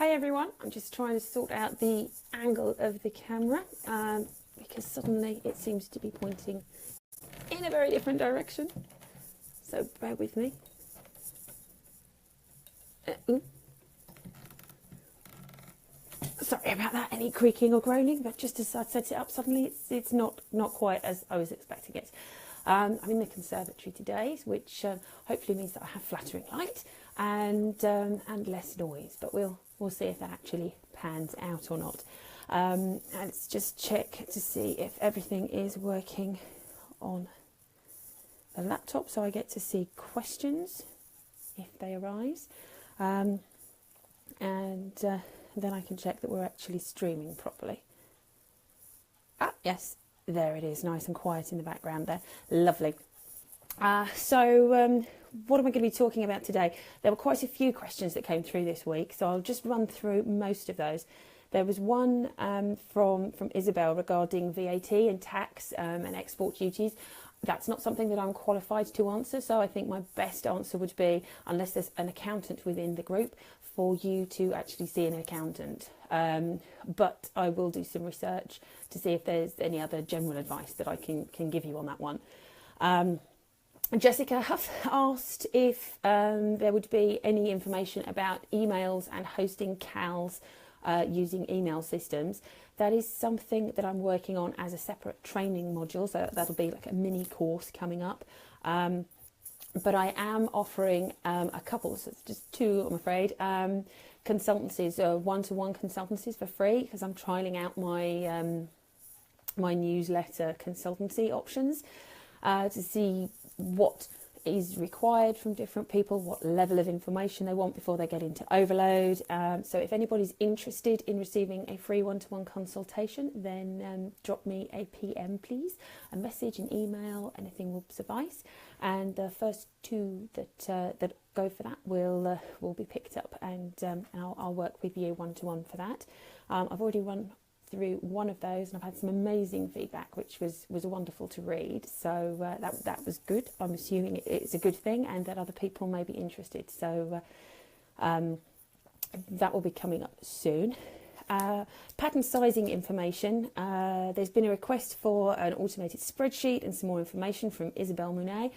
Hi everyone, I'm just trying to sort out the angle of the camera because suddenly it seems to be pointing in a very different direction. So bear with me. Sorry about that, any creaking or groaning, but just as I set it up suddenly it's not quite as I was expecting it. I'm in the conservatory today, which hopefully means that I have flattering light and less noise, but we'll see if that actually pans out or not. And let's just check to see if everything is working on the laptop, so I get to see questions if they arise, and then I can check that we're actually streaming properly. Yes, there it is, nice and quiet in the background there. Lovely. So what am I going to be talking about today? There were quite a few questions that came through this week, so I'll just run through most of those. There was one from Isabel regarding VAT and tax and export duties. That's not something that I'm qualified to answer, so I think my best answer would be, unless there's an accountant within the group, for you to actually see an accountant. But I will do some research to see if there's any other general advice that I can give you on that one. Jessica Huff asked if there would be any information about emails and hosting CALs using email systems. That is something that I'm working on as a separate training module, so that'll be like a mini course coming up. But I am offering a couple, so it's just two, I'm afraid, consultancies, one-to-one consultancies for free, because I'm trialing out my my newsletter consultancy options to see what is required from different people, what level of information they want before they get into overload. So if anybody's interested in receiving a free one-to-one consultation, then drop me a PM, please. A message, an email, anything will suffice. And the first two that go for that will be picked up, and I'll work with you one-to-one for that. I've already run through one of those, and I've had some amazing feedback, which was wonderful to read. So that was good. I'm assuming it's a good thing, and that other people may be interested. So that will be coming up soon. Pattern sizing information. There's been a request for an automated spreadsheet and some more information from Isabel Monet.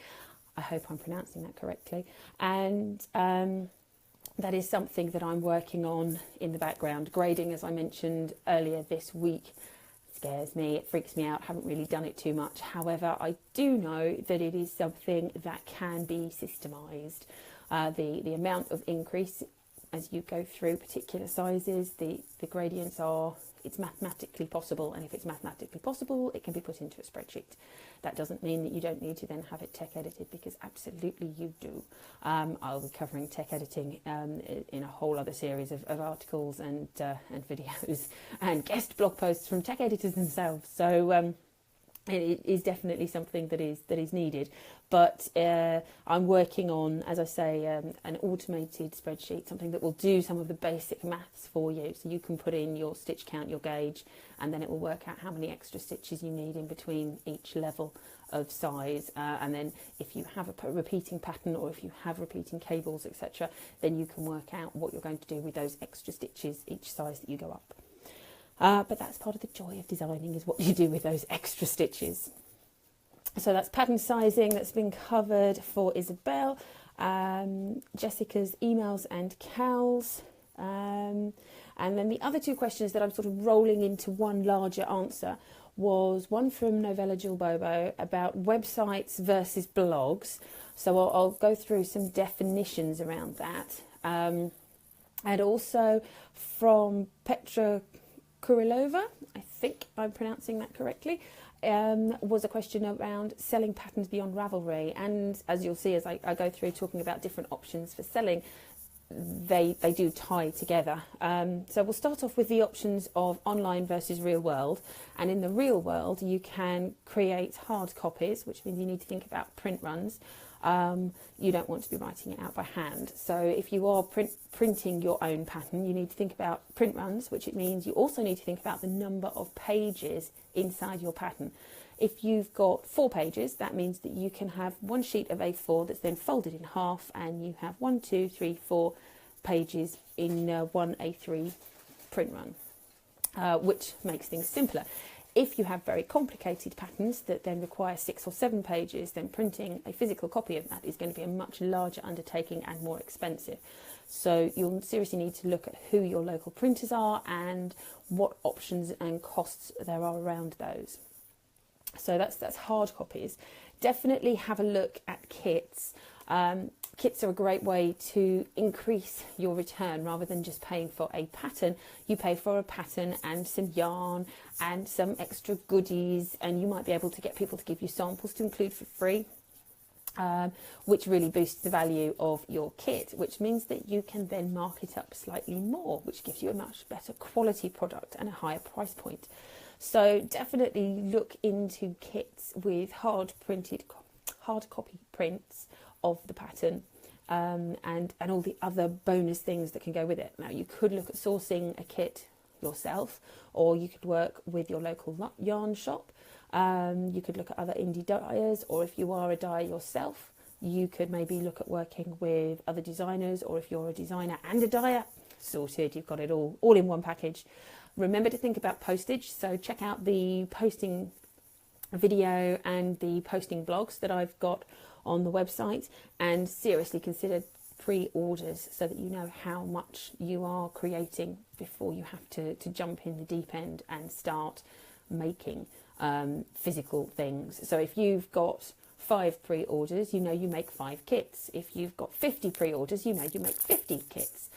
I hope I'm pronouncing that correctly. And that is something that I'm working on in the background. Grading, as I mentioned earlier this week, scares me, it freaks me out, haven't really done it too much. However, I do know that it is something that can be systemised. The amount of increase as you go through particular sizes, the gradients are, it's mathematically possible, and if it's mathematically possible, it can be put into a spreadsheet. That doesn't mean that you don't need to then have it tech edited, because absolutely you do. I'll be covering tech editing in a whole other series of articles and videos and guest blog posts from tech editors themselves. So it is definitely something that is needed, but I'm working on, as I say, an automated spreadsheet, something that will do some of the basic maths for you, so you can put in your stitch count, your gauge, and then it will work out how many extra stitches you need in between each level of size, and then if you have a repeating pattern, or if you have repeating cables, etc., then you can work out what you're going to do with those extra stitches each size that you go up. But that's part of the joy of designing, is what you do with those extra stitches. So that's pattern sizing that's been covered for Isabel. Jessica's emails and CALs. And then the other two questions that I'm sort of rolling into one larger answer was one from Novella Jill Bobo about websites versus blogs. So I'll go through some definitions around that. And also from Petra Kurilova, I think I'm pronouncing that correctly, was a question around selling patterns beyond Ravelry. And as you'll see as I go through talking about different options for selling, they do tie together. So we'll start off with the options of online versus real world. And in the real world, you can create hard copies, which means you need to think about print runs. You don't want to be writing it out by hand. So if you are printing your own pattern, you need to think about print runs, which it means you also need to think about the number of pages inside your pattern. If you've got 4 pages, that means that you can have one sheet of A4 that's then folded in half, and you have 1, 2, 3, 4 pages in one A3 print run, which makes things simpler. If you have very complicated patterns that then require 6 or 7 pages, then printing a physical copy of that is going to be a much larger undertaking and more expensive. So you'll seriously need to look at who your local printers are and what options and costs there are around those. So that's hard copies. Definitely have a look at kits. Kits are a great way to increase your return. Rather than just paying for a pattern, you pay for a pattern and some yarn and some extra goodies, and you might be able to get people to give you samples to include for free, which really boosts the value of your kit, which means that you can then mark it up slightly more, which gives you a much better quality product and a higher price point. So definitely look into kits with hard copy prints of the pattern, and all the other bonus things that can go with it. Now, you could look at sourcing a kit yourself, or you could work with your local yarn shop. You could look at other indie dyers, or if you are a dyer yourself, you could maybe look at working with other designers, or if you're a designer and a dyer, sorted, you've got it all in one package. Remember to think about postage, so check out the posting video and the posting blogs that I've got on the website, and seriously consider pre-orders so that you know how much you are creating before you have to jump in the deep end and start making physical things. So if you've got 5 pre-orders, you know you make 5 kits. If you've got 50 pre-orders, you know you make 50 kits.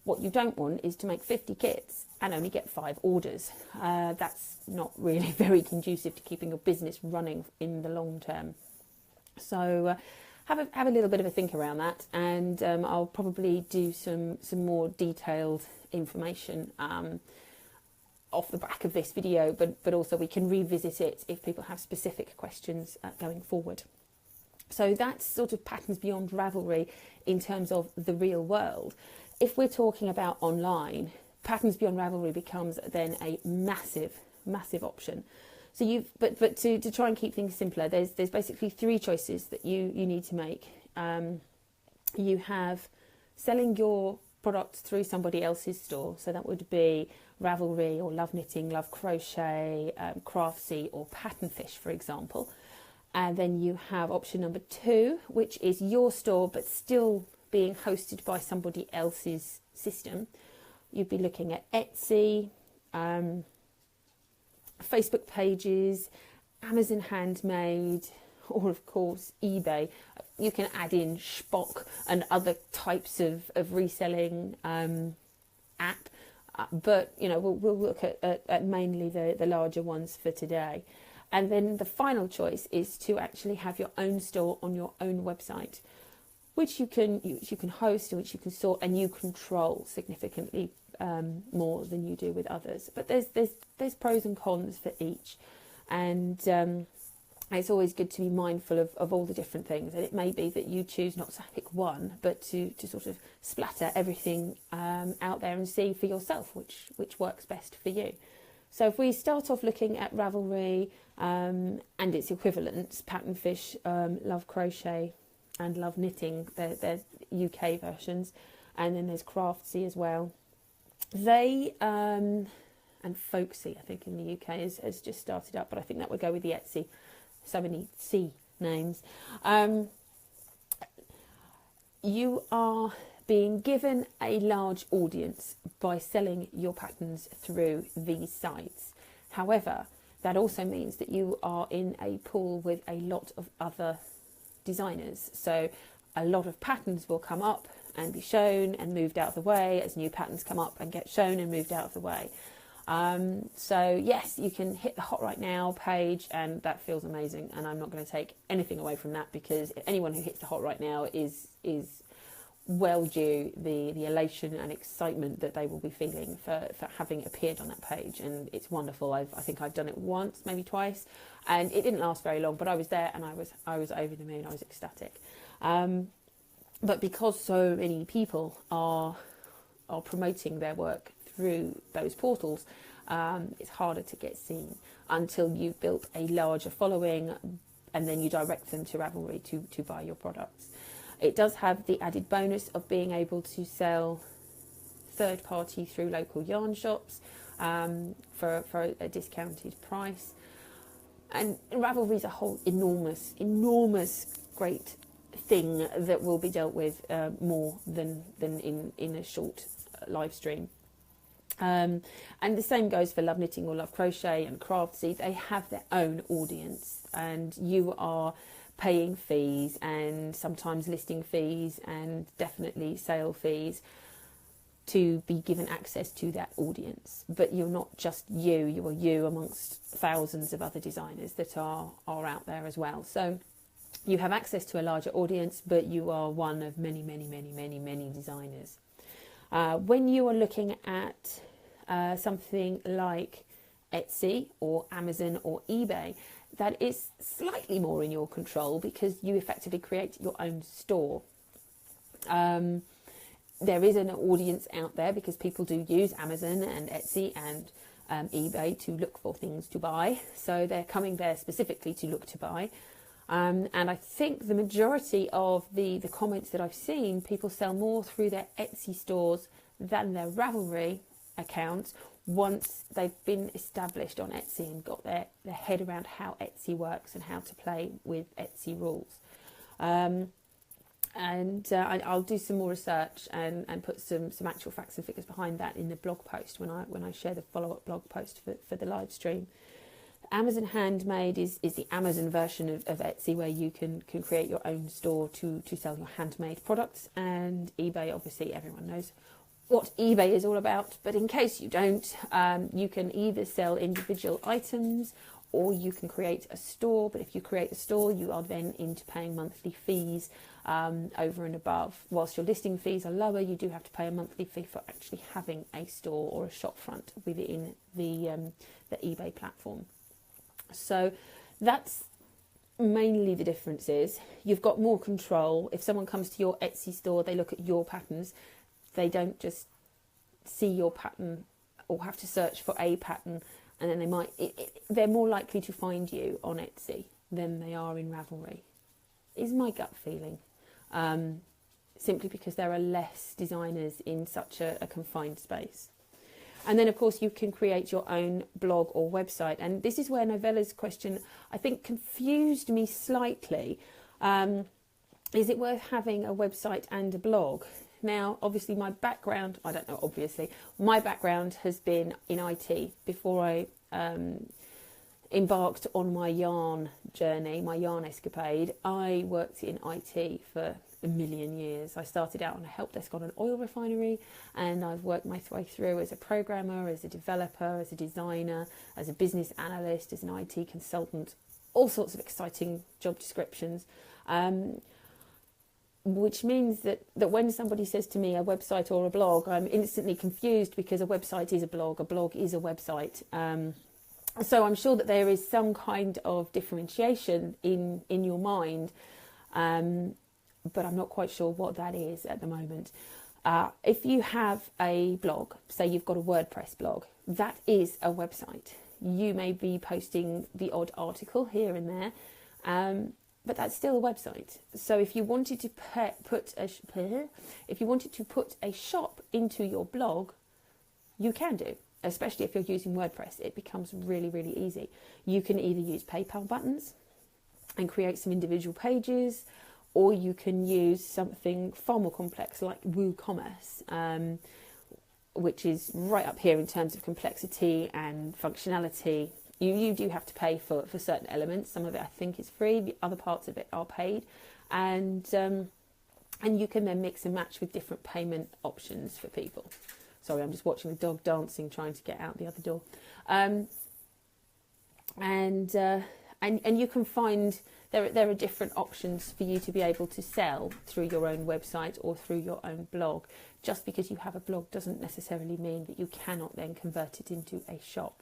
What you don't want is to make 50 kits and only get 5 orders. That's not really very conducive to keeping your business running in the long term. So have a little bit of a think around that, and I'll probably do some more detailed information off the back of this video, but also we can revisit it if people have specific questions going forward. So that's sort of patterns beyond Ravelry in terms of the real world. If we're talking about online, patterns beyond Ravelry becomes then a massive option. So but to try and keep things simpler, there's basically 3 choices that you need to make. You have selling your products through somebody else's store, so that would be Ravelry or Love Knitting, Love Crochet, Craftsy or Pattern Fish, for example. And then you have option number 2, which is your store but still being hosted by somebody else's system. You'd be looking at Etsy, Facebook pages, Amazon Handmade, or of course eBay. You can add in Shpock and other types of reselling app, but you know we'll look at mainly the larger ones for today. And then the final choice is to actually have your own store on your own website, which you can host, which you can sort, and you control significantly more than you do with others. But there's pros and cons for each, and it's always good to be mindful of all the different things. And it may be that you choose not to pick one, but to sort of splatter everything out there and see for yourself which works best for you. So if we start off looking at Ravelry and its equivalents, Pattern Fish, Love Crochet and Love Knitting, they're UK versions, and then there's Craftsy as well. They and Folksy, I think in the UK has just started up, but I think that would go with the Etsy. So many C names. You are being given a large audience by selling your patterns through these sites. However, that also means that you are in a pool with a lot of other designers. So a lot of patterns will come up and be shown and moved out of the way as new patterns come up and get shown and moved out of the way. So yes, you can hit the Hot Right Now page, and that feels amazing, and I'm not going to take anything away from that, because anyone who hits the Hot Right Now is well due the elation and excitement that they will be feeling for having appeared on that page. And it's wonderful. I think I've done it once, maybe twice, and it didn't last very long, but I was there and I was over the moon. I was ecstatic. But because so many people are promoting their work through those portals, it's harder to get seen until you've built a larger following, and then you direct them to Ravelry to buy your products. It does have the added bonus of being able to sell third party through local yarn shops for a discounted price. And Ravelry is a whole enormous great thing that will be dealt with more than in a short live stream. And the same goes for Love Knitting or Love Crochet and Craftsy. They have their own audience, and you are paying fees and sometimes listing fees and definitely sale fees to be given access to that audience. But you're not just you are you amongst thousands of other designers that are out there as well. So you have access to a larger audience, but you are one of many designers. When you are looking at something like Etsy or Amazon or eBay, that is slightly more in your control because you effectively create your own store. There is an audience out there because people do use Amazon and Etsy and eBay to look for things to buy. So they're coming there specifically to look to buy. And I think the majority of the comments that I've seen, people sell more through their Etsy stores than their Ravelry accounts once they've been established on Etsy and got their head around how Etsy works and how to play with Etsy rules. I'll do some more research and put some actual facts and figures behind that in the blog post when I share the follow-up blog post for the live stream. Amazon Handmade is the Amazon version of Etsy, where you can create your own store to sell your handmade products. And eBay, obviously everyone knows what eBay is all about, but in case you don't, you can either sell individual items or you can create a store. But if you create a store, you are then into paying monthly fees over and above. Whilst your listing fees are lower, you do have to pay a monthly fee for actually having a store or a shop front within the eBay platform. So that's mainly the differences. You've got more control. If someone comes to your Etsy store, they look at your patterns. They don't just see your pattern or have to search for a pattern, and then they're more likely to find you on Etsy than they are in Ravelry, is my gut feeling. Simply because there are less designers in such a confined space. And then, of course, you can create your own blog or website. And this is where Novella's question, I think, confused me slightly. Is it worth having a website and a blog? Now, obviously, my background has been in IT. Before I embarked on my yarn journey, my yarn escapade, I worked in IT for a million years. I started out on a help desk on an oil refinery, and I've worked my way through as a programmer, as a developer, as a designer, as a business analyst, as an IT consultant, all sorts of exciting job descriptions. Which means that when somebody says to me a website or a blog, I'm instantly confused because a website is a blog is a website. So I'm sure that there is some kind of differentiation in your mind, but I'm not quite sure what that is at the moment. If you have a blog, say you've got a WordPress blog, that is a website. You may be posting the odd article here and there, but that's still a website. So if you wanted to put a shop into your blog, you can do, especially if you're using WordPress. It becomes really, really easy. You can either use PayPal buttons and create some individual pages, or you can use something far more complex like WooCommerce, which is right up here in terms of complexity and functionality. You do have to pay for certain elements. Some of it I think is free, the other parts of it are paid, and you can then mix and match with different payment options for people. Sorry, I'm just watching the dog dancing, trying to get out the other door. And you can find there are different options for you to be able to sell through your own website or through your own blog. Just because you have a blog doesn't necessarily mean that you cannot then convert it into a shop.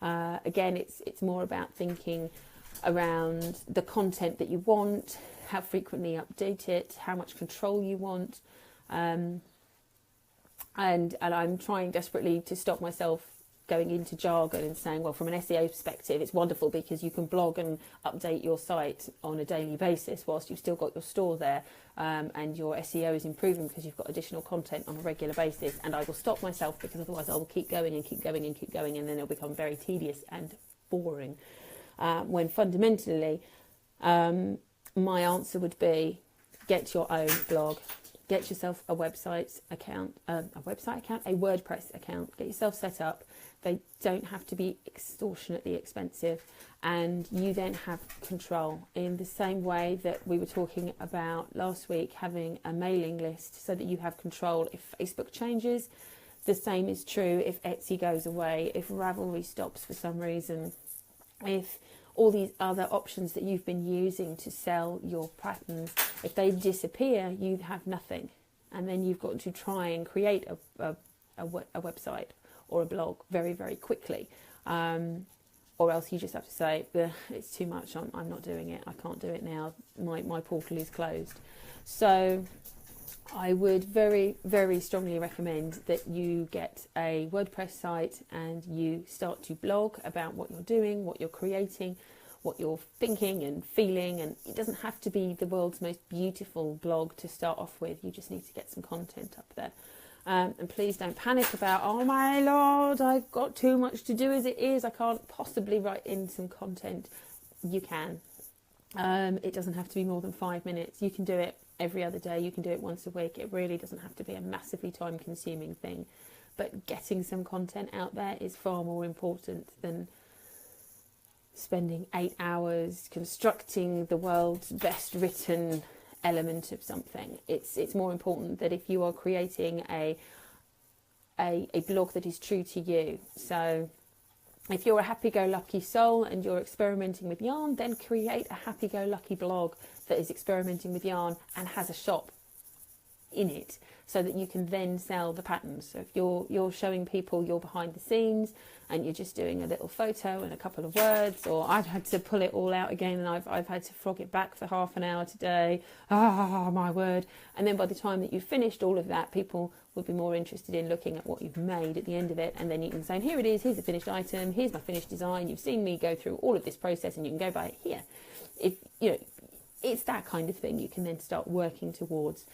Again, it's more about thinking around the content that you want, how frequently update it, how much control you want, and I'm trying desperately to stop myself going into jargon and saying, well, from an SEO perspective, it's wonderful because you can blog and update your site on a daily basis whilst you've still got your store there, and your SEO is improving because you've got additional content on a regular basis. And I will stop myself, because otherwise I will keep going and keep going and keep going, and then it'll become very tedious and boring. When fundamentally, my answer would be, get your own blog. Get yourself a WordPress account, get yourself set up. They don't have to be extortionately expensive, and you then have control in the same way that we were talking about last week, having a mailing list so that you have control if Facebook changes. The same is true if Etsy goes away, if Ravelry stops for some reason, if all these other options that you've been using to sell your patterns, if they disappear, you have nothing. And then you've got to try and create a website or a blog very, very quickly. Or else you just have to say, it's too much, I'm not doing it, I can't do it now, my portal is closed. So I would very, very strongly recommend that you get a WordPress site and you start to blog about what you're doing, what you're creating, what you're thinking and feeling. And it doesn't have to be the world's most beautiful blog to start off with. You just need to get some content up there. And please don't panic about, oh my Lord, I've got too much to do as it is, I can't possibly write in some content. You can. It doesn't have to be more than 5 minutes. You can do it every other day, you can do it once a week. It really doesn't have to be a massively time consuming thing, but getting some content out there is far more important than spending 8 hours constructing the world's best written element of something. It's more important that if you are creating a blog that is true to you. So if you're a happy-go-lucky soul and you're experimenting with yarn, then create a happy-go-lucky blog that is experimenting with yarn and has a shop in it, so that you can then sell the patterns. So if you're showing people your behind the scenes and you're just doing a little photo and a couple of words, or I've had to pull it all out again and I've had to frog it back for half an hour today. My word. And then by the time that you've finished all of that, people would be more interested in looking at what you've made at the end of it, and then you can say, here it is, here's the finished item, here's my finished design, you've seen me go through all of this process and you can go buy it here. If you know, it's that kind of thing you can then start working towards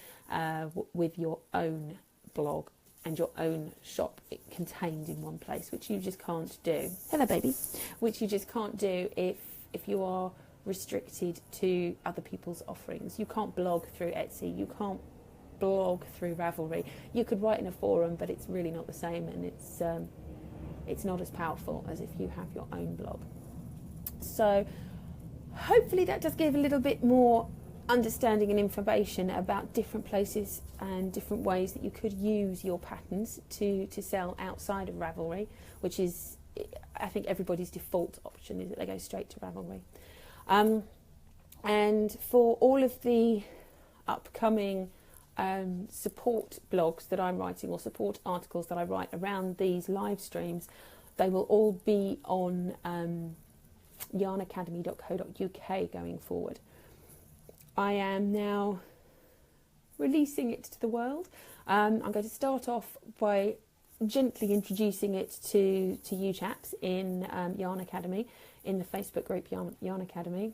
with your own blog and your own shop contained in one place, which you just can't do. Hello, baby. Which you just can't do if you are restricted to other people's offerings. You can't blog through Etsy. You can't blog through Ravelry. You could write in a forum, but it's really not the same, and it's not as powerful as if you have your own blog. So hopefully that does give a little bit more understanding and information about different places and different ways that you could use your patterns to sell outside of Ravelry, which is, I think, everybody's default option is that they go straight to Ravelry. And for all of the upcoming support blogs that I'm writing, or support articles that I write around these live streams, they will all be on yarnacademy.co.uk going forward. I am now releasing it to the world. I'm going to start off by gently introducing it to you chaps in Yarn Academy, in the Facebook group Yarn Academy.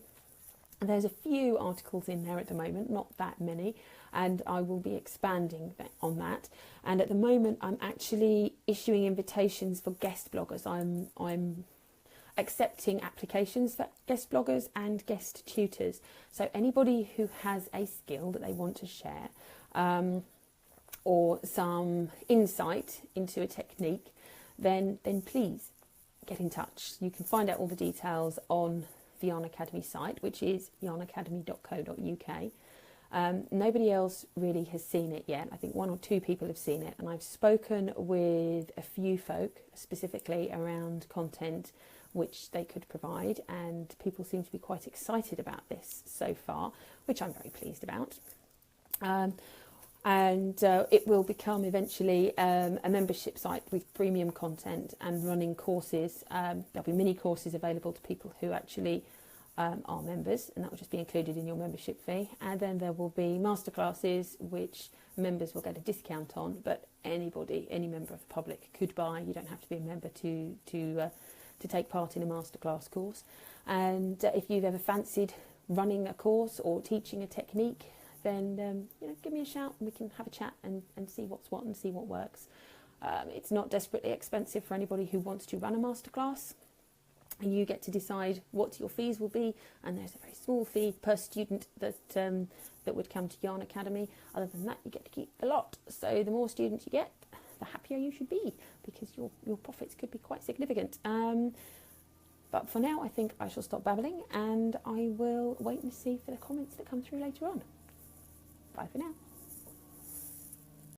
And there's a few articles in there at the moment, not that many, and I will be expanding on that. And at the moment, I'm actually issuing invitations for guest bloggers. I'm accepting applications for guest bloggers and guest tutors. So anybody who has a skill that they want to share, or some insight into a technique, then please get in touch. You can find out all the details on the Yarn Academy site, which is yarnacademy.co.uk. Nobody else really has seen it yet. I think 1 or 2 people have seen it, and I've spoken with a few folk specifically around content which they could provide, and people seem to be quite excited about this so far, which I'm very pleased about. And it will become eventually a membership site with premium content and running courses. There'll be mini courses available to people who actually are members, and that will just be included in your membership fee. And then there will be masterclasses which members will get a discount on, but anybody, any member of the public could buy. You don't have to be a member to take part in a masterclass course. And if you've ever fancied running a course or teaching a technique, then give me a shout and we can have a chat and see what's what and see what works. It's not desperately expensive for anybody who wants to run a masterclass. And you get to decide what your fees will be, and there's a very small fee per student that would come to Yarn Academy. Other than that, you get to keep a lot. So the more students you get, the happier you should be, because your profits could be quite significant. But for now, I think I shall stop babbling, and I will wait and see for the comments that come through later on. Bye for now.